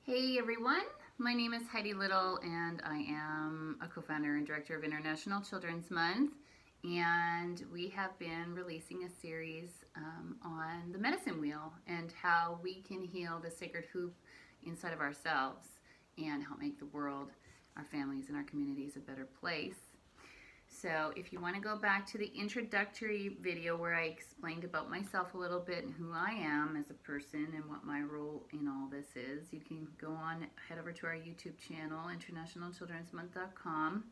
Hey everyone, my name is Heidi Little and I am a co-founder and director of International Children's Month, and we have been releasing a series on the medicine wheel and how we can heal the sacred hoop inside of ourselves and help make the world, our families, and our communities a better place. So if you want to go back to the introductory video where I explained about myself a little bit and who I am as a person and what my role in all this is, you can go on, head over to our YouTube channel, internationalchildrensmonth.com.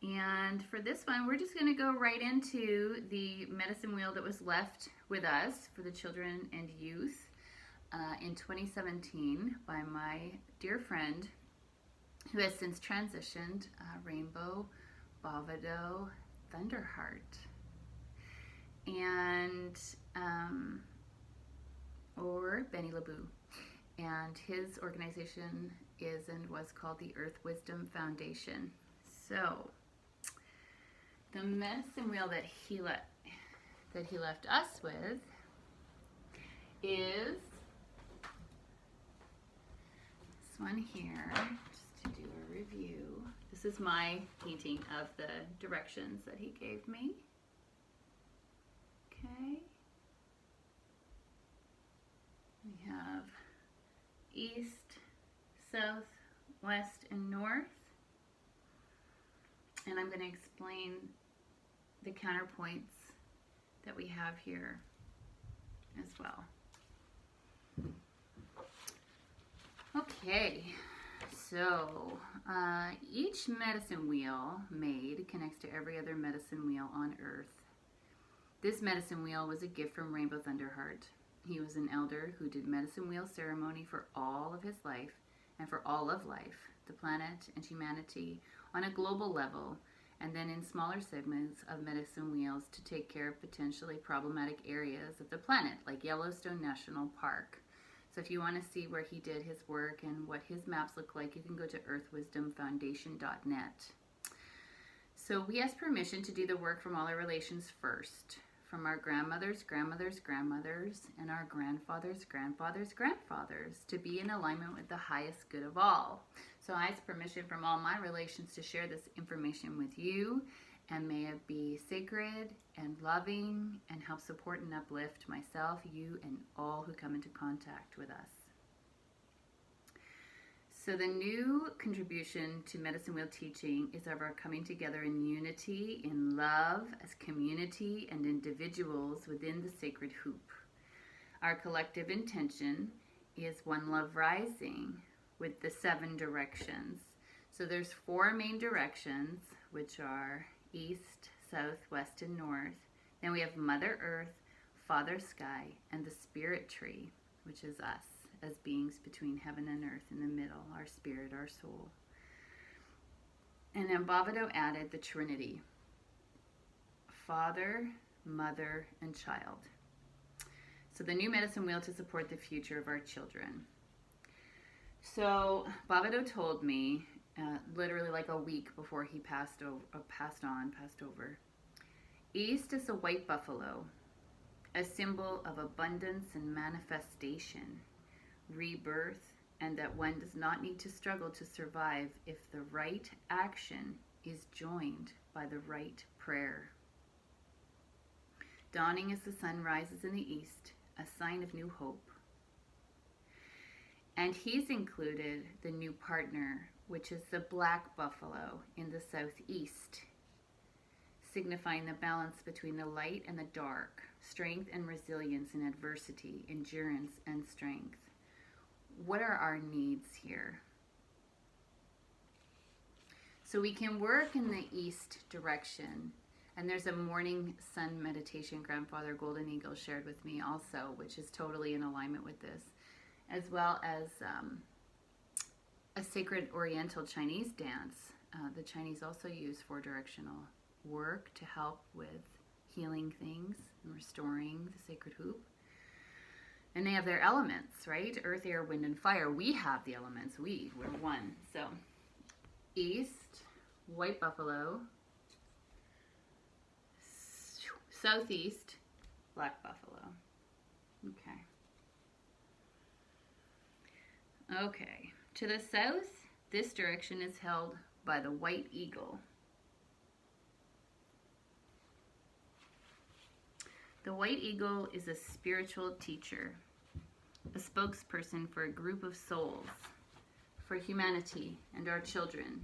And for this one, we're just going to go right into the medicine wheel that was left with us for the children and youth in 2017 by my dear friend who has since transitioned, Rainbow Bovado Thunderheart, and or Benny LeBou, and his organization is and was called the Earth Wisdom Foundation. So the medicine wheel that he left us with is this one here, just to do a review. This is my painting of the directions that he gave me. Okay. We have east, south, west, and north. And I'm going to explain the counterpoints that we have here as well. Okay. So, each medicine wheel made connects to every other medicine wheel on Earth. This medicine wheel was a gift from Rainbow Thunderheart. He was an elder who did medicine wheel ceremony for all of his life and for all of life, the planet and humanity on a global level, and then in smaller segments of medicine wheels to take care of potentially problematic areas of the planet, like Yellowstone National Park. So if you want to see where he did his work and what his maps look like, you can go to earthwisdomfoundation.net. So we asked permission to do the work from all our relations first, from our grandmothers, grandmothers, grandmothers, and our grandfathers, grandfathers, grandfathers, to be in alignment with the highest good of all. So I asked permission from all my relations to share this information with you, and may it be sacred and loving and help support and uplift myself, you, and all who come into contact with us. So the new contribution to medicine wheel teaching is of our coming together in unity, in love, as community and individuals within the sacred hoop. Our collective intention is one love rising with the 7 directions. So there's 4 main directions, which are east, south, west, and north. Then we have Mother Earth, Father Sky, and the Spirit Tree, which is us as beings between heaven and earth in the middle, our spirit, our soul. And then Bovado added the Trinity, Father, Mother, and Child. So the new medicine wheel to support the future of our children. So Bovado told me, literally like a week before he passed over. East is a white buffalo, a symbol of abundance and manifestation, rebirth, and that one does not need to struggle to survive if the right action is joined by the right prayer. Dawning as the sun rises in the east, a sign of new hope. And he's included the new partner, which is the black buffalo in the southeast, signifying the balance between the light and the dark, strength and resilience in adversity, endurance and strength. What are our needs here? So we can work in the east direction, and there's a morning sun meditation Grandfather Golden Eagle shared with me also, which is totally in alignment with this, as well as a sacred Oriental Chinese dance. The Chinese also use 4-directional work to help with healing things and restoring the sacred hoop. And they have their elements, right? Earth, air, wind, and fire. We have the elements. We're one. So, east, white buffalo. Southeast, black buffalo. Okay. Okay, to the south, this direction is held by the white eagle. The white eagle is a spiritual teacher, a spokesperson for a group of souls, for humanity and our children.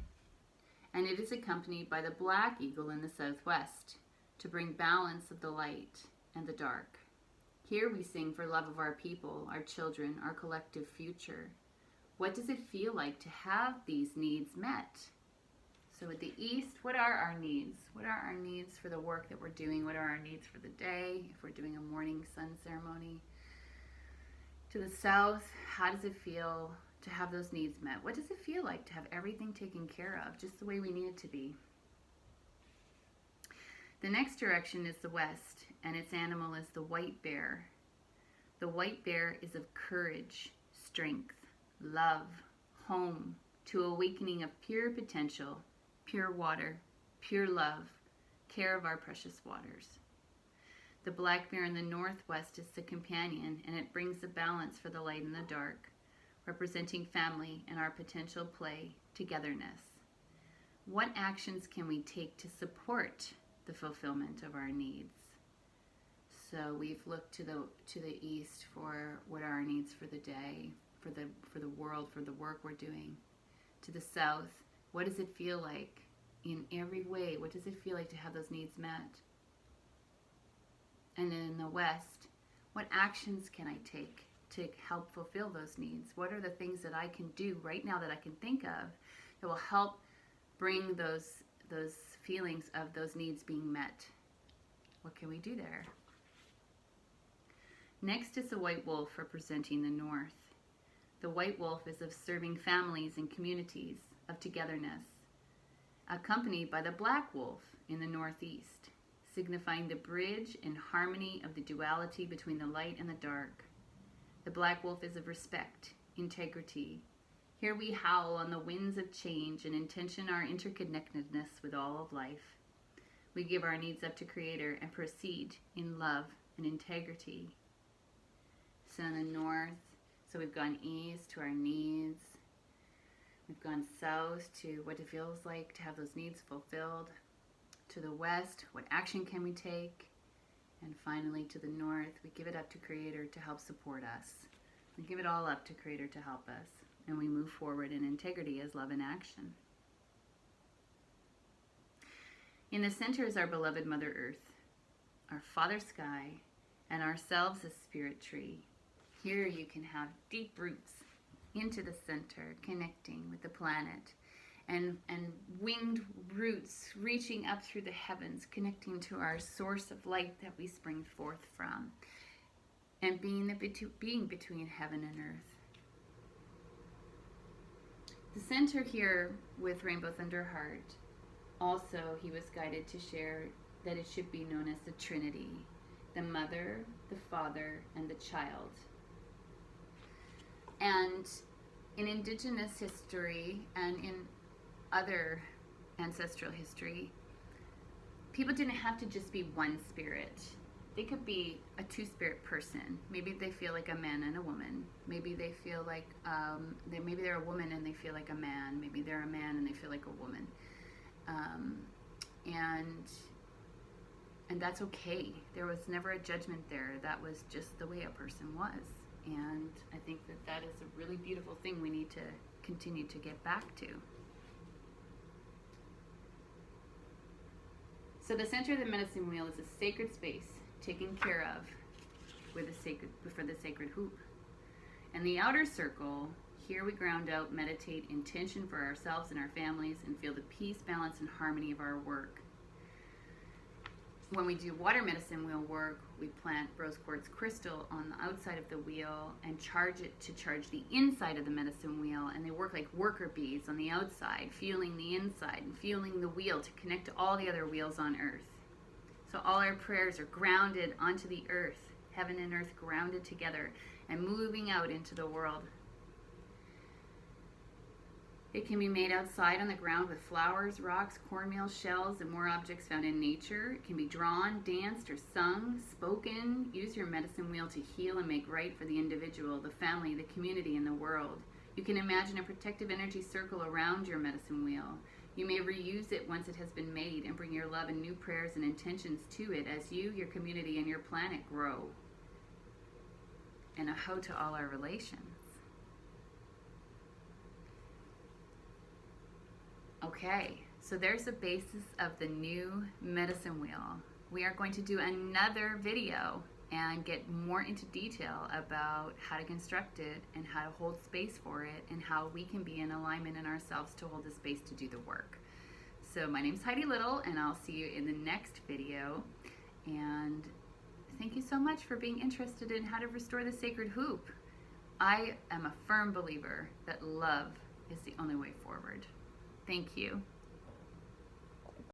And it is accompanied by the black eagle in the southwest to bring balance of the light and the dark. Here we sing for love of our people, our children, our collective future. What does it feel like to have these needs met? So at the east, what are our needs? What are our needs for the work that we're doing? What are our needs for the day, if we're doing a morning sun ceremony? To the south, how does it feel to have those needs met? What does it feel like to have everything taken care of, just the way we need it to be? The next direction is the west, and its animal is the white bear. The white bear is of courage, strength, love, home, to awakening of pure potential, pure water, pure love, care of our precious waters. The black bear in the northwest is the companion, and it brings the balance for the light and the dark, representing family and our potential play, togetherness. What actions can we take to support the fulfillment of our needs? So we've looked to the east for what are our needs for the day, for the world, for the work we're doing. To the south, what does it feel like in every way? What does it feel like to have those needs met? And then in the west, what actions can I take to help fulfill those needs? What are the things that I can do right now that I can think of that will help bring those feelings of those needs being met? What can we do there? Next is the white wolf representing the north. The white wolf is of serving families and communities, of togetherness, accompanied by the black wolf in the northeast, signifying the bridge and harmony of the duality between the light and the dark. The black wolf is of respect, integrity. Here we howl on the winds of change and intention our interconnectedness with all of life. We give our needs up to Creator and proceed in love and integrity. So in the north, so we've gone east to our needs. We've gone south to what it feels like to have those needs fulfilled. To the west, what action can we take? And finally, to the north, we give it up to Creator to help support us. We give it all up to Creator to help us. And we move forward in integrity as love in action. In the center is our beloved Mother Earth, our Father Sky, and ourselves as Spirit Tree. Here you can have deep roots into the center, connecting with the planet, and winged roots reaching up through the heavens, connecting to our source of light that we spring forth from, and being between heaven and earth. The center here with Rainbow Thunder Heart, also he was guided to share that it should be known as the Trinity, the Mother, the Father, and the Child. And in Indigenous history and in other ancestral history, people didn't have to just be one spirit. They could be a two-spirit person. Maybe they feel like a man and a woman. Maybe they feel like maybe they're a woman and they feel like a man. Maybe they're a man and they feel like a woman. And that's okay. There was never a judgment there. That was just the way a person was. And I think that is a really beautiful thing we need to continue to get back to. So the center of the medicine wheel is a sacred space taken care of for the sacred hoop. And the outer circle, here we ground out, meditate, intention for ourselves and our families, and feel the peace, balance, and harmony of our work. When we do water medicine wheel work, we plant rose quartz crystal on the outside of the wheel and charge it to charge the inside of the medicine wheel, and they work like worker bees on the outside, feeling the inside and feeling the wheel to connect to all the other wheels on earth. So all our prayers are grounded onto the earth, heaven and earth grounded together and moving out into the world. It can be made outside on the ground with flowers, rocks, cornmeal, shells, and more objects found in nature. It can be drawn, danced, or sung, spoken. Use your medicine wheel to heal and make right for the individual, the family, the community, and the world. You can imagine a protective energy circle around your medicine wheel. You may reuse it once it has been made and bring your love and new prayers and intentions to it as you, your community, and your planet grow. And a ho to all our relations. Okay, so there's the basis of the new medicine wheel. We are going to do another video and get more into detail about how to construct it and how to hold space for it and how we can be in alignment in ourselves to hold the space to do the work. So my name is Heidi Little, and I'll see you in the next video. And thank you so much for being interested in how to restore the sacred hoop. I am a firm believer that love is the only way forward. Thank you.